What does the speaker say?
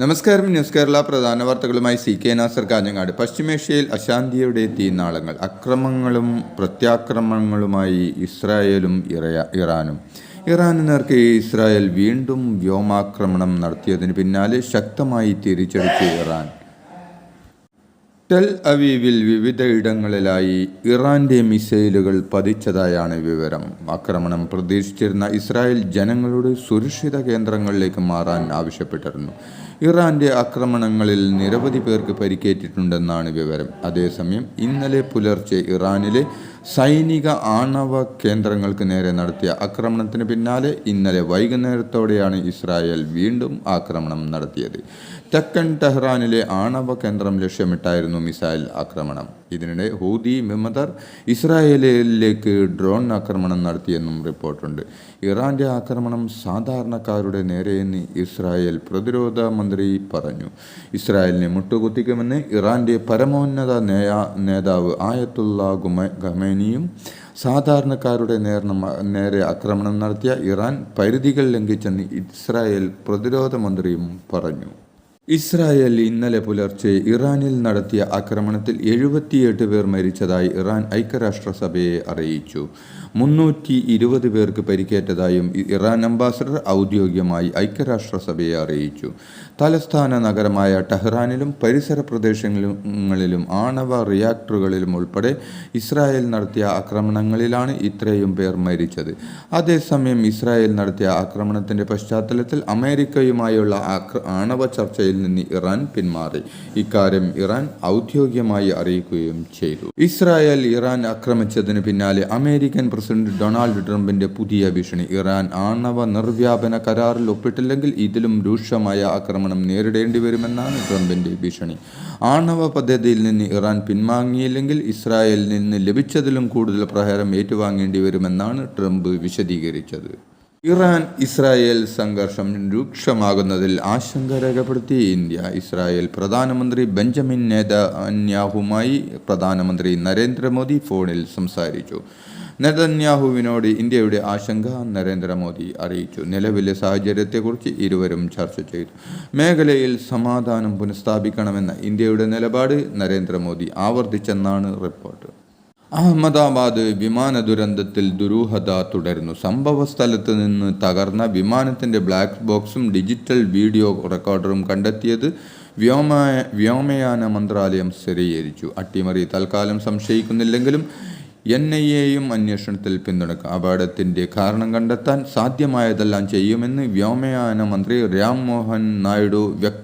നമസ്കാരം. ന്യൂസ് കേരള പ്രധാന വാർത്തകളുമായി CK നാസർ കാഞ്ഞങ്ങാട്. പശ്ചിമേഷ്യയിൽ അശാന്തിയുടെ തീനാളങ്ങൾ. അക്രമങ്ങളും പ്രത്യാക്രമണങ്ങളുമായി ഇസ്രായേലും ഇറാനും. ഇറാന് നേർക്ക് ഇസ്രായേൽ വീണ്ടും വ്യോമാക്രമണം നടത്തിയതിന് പിന്നാലെ ശക്തമായി തിരിച്ചടിച്ച് ഇറാൻ. ടെൽ അവീവിൽ വിവിധയിടങ്ങളിലായി ഇറാന്റെ മിസൈലുകൾ പതിച്ചതായാണ് വിവരം. ആക്രമണം പ്രതീക്ഷിച്ചിരുന്ന ഇസ്രായേൽ ജനങ്ങളോട് സുരക്ഷിത കേന്ദ്രങ്ങളിലേക്ക് മാറാൻ ആവശ്യപ്പെട്ടിരുന്നു. ഇറാന്റെ ആക്രമണങ്ങളിൽ നിരവധി പേർക്ക് പരിക്കേറ്റിട്ടുണ്ടെന്നാണ് വിവരം. അതേസമയം ഇന്നലെ പുലർച്ചെ ഇറാനിലെ സൈനിക ആണവ കേന്ദ്രങ്ങൾക്ക് നേരെ നടത്തിയ ആക്രമണത്തിന് പിന്നാലെ ഇന്നലെ വൈകുന്നേരത്തോടെയാണ് ഇസ്രായേൽ വീണ്ടും ആക്രമണം നടത്തിയത്. തെക്കൻ ടെഹ്റാനിലെ ആണവ കേന്ദ്രം ലക്ഷ്യമിട്ടായിരുന്നു മിസൈൽ ആക്രമണം. ഇതിനിടെ ഹൂതി വിമതർ ഇസ്രായേലിലേക്ക് ഡ്രോൺ ആക്രമണം നടത്തിയെന്നും റിപ്പോർട്ടുണ്ട്. ഇറാന്റെ ആക്രമണം സാധാരണക്കാരുടെ നേരെയെന്ന് ഇസ്രായേൽ പ്രതിരോധ മന്ത്രി പറഞ്ഞു. ഇസ്രായേലിനെ മുട്ടുകുത്തിക്കുമെന്ന് ഇറാന്റെ പരമോന്നത നേതാവ് ആയത്തുള്ള ഖമേനിയും സാധാരണക്കാരുടെ നേരെ ആക്രമണം നടത്തിയ ഇറാൻ പരിധികൾ ലംഘിച്ചെന്ന് ഇസ്രായേൽ പ്രതിരോധ മന്ത്രിയും പറഞ്ഞു. ഇസ്രായേൽ ഇന്നലെ പുലർച്ചെ ഇറാനിൽ നടത്തിയ ആക്രമണത്തിൽ 78 പേർ മരിച്ചതായി ഇറാൻ ഐക്യരാഷ്ട്രസഭയെ അറിയിച്ചു. 320 പേർക്ക് പരിക്കേറ്റതായും ഇറാൻ അംബാസഡർ ഔദ്യോഗികമായി ഐക്യരാഷ്ട്രസഭയെ അറിയിച്ചു. തലസ്ഥാന നഗരമായ ടെഹ്റാനിലും പരിസര പ്രദേശങ്ങളിലും ആണവ റിയാക്ടറുകളിലും ഉൾപ്പെടെ ഇസ്രായേൽ നടത്തിയ ആക്രമണങ്ങളിലാണ് ഇത്രയും പേർ മരിച്ചത്. അതേസമയം ഇസ്രായേൽ നടത്തിയ ആക്രമണത്തിന്റെ പശ്ചാത്തലത്തിൽ അമേരിക്കയുമായുള്ള ആണവ ചർച്ചയിൽ നിന്ന് ഇറാൻ പിന്മാറി. ഇക്കാര്യം ഇറാൻ ഔദ്യോഗികമായി അറിയിക്കുകയും ചെയ്തു. ഇസ്രായേൽ ഇറാൻ ആക്രമിച്ചതിന് പിന്നാലെ അമേരിക്കൻ പ്രസിഡന്റ് ഡൊണാൾഡ് ട്രംപിന്റെ പുതിയ ഭീഷണി. ഇറാൻ ആണവ നിർവ്യാപന കരാറിൽ ഒപ്പിട്ടില്ലെങ്കിൽ ഇതിലും രൂക്ഷമായ ആക്രമണം നേരിടേണ്ടി വരുമെന്നാണ് ട്രംപിന്റെ ഭീഷണി. ആണവ പദ്ധതിയിൽ നിന്ന് ഇറാൻ പിൻവാങ്ങിയില്ലെങ്കിൽ ഇസ്രായേലിൽ നിന്ന് ലഭിച്ചതിലും കൂടുതൽ പ്രഹരം ഏറ്റുവാങ്ങേണ്ടി വരുമെന്നാണ് ട്രംപ് വിശദീകരിച്ചത്. ഇറാൻ ഇസ്രായേൽ സംഘർഷം രൂക്ഷമാകുന്നതിൽ ആശങ്ക രേഖപ്പെടുത്തി ഇന്ത്യ. ഇസ്രായേൽ പ്രധാനമന്ത്രി ബെഞ്ചമിൻ നെതന്യാഹുവുമായി പ്രധാനമന്ത്രി നരേന്ദ്രമോദി ഫോണിൽ സംസാരിച്ചു. നെതന്യാഹുവിനോട് ഇന്ത്യയുടെ ആശങ്ക നരേന്ദ്രമോദി അറിയിച്ചു. നിലവിലെ സാഹചര്യത്തെക്കുറിച്ച് ഇരുവരും ചർച്ച ചെയ്തു. മേഖലയിൽ സമാധാനം പുനഃസ്ഥാപിക്കണമെന്ന ഇന്ത്യയുടെ നിലപാട് നരേന്ദ്രമോദി ആവർത്തിച്ചെന്നാണ് റിപ്പോർട്ട്. അഹമ്മദാബാദ് വിമാന ദുരന്തത്തിൽ ദുരൂഹത തുടരുന്നു. സംഭവ സ്ഥലത്ത് നിന്ന് തകർന്ന വിമാനത്തിന്റെ ബ്ലാക്ക് ബോക്സും ഡിജിറ്റൽ വീഡിയോ റെക്കോർഡറും കണ്ടെത്തിയത് വ്യോമയാന മന്ത്രാലയം സ്ഥിരീകരിച്ചു. അട്ടിമറി തൽക്കാലം സംശയിക്കുന്നില്ലെങ്കിലും NIA അന്വേഷണത്തിൽ പിന്തുണക്കും. അപകടത്തിന്റെ കാരണം കണ്ടെത്താൻ സാധ്യമായതെല്ലാം ചെയ്യുമെന്ന് വ്യോമയാന മന്ത്രി രാം മോഹൻ നായിഡു വ്യക്തമാക്കി.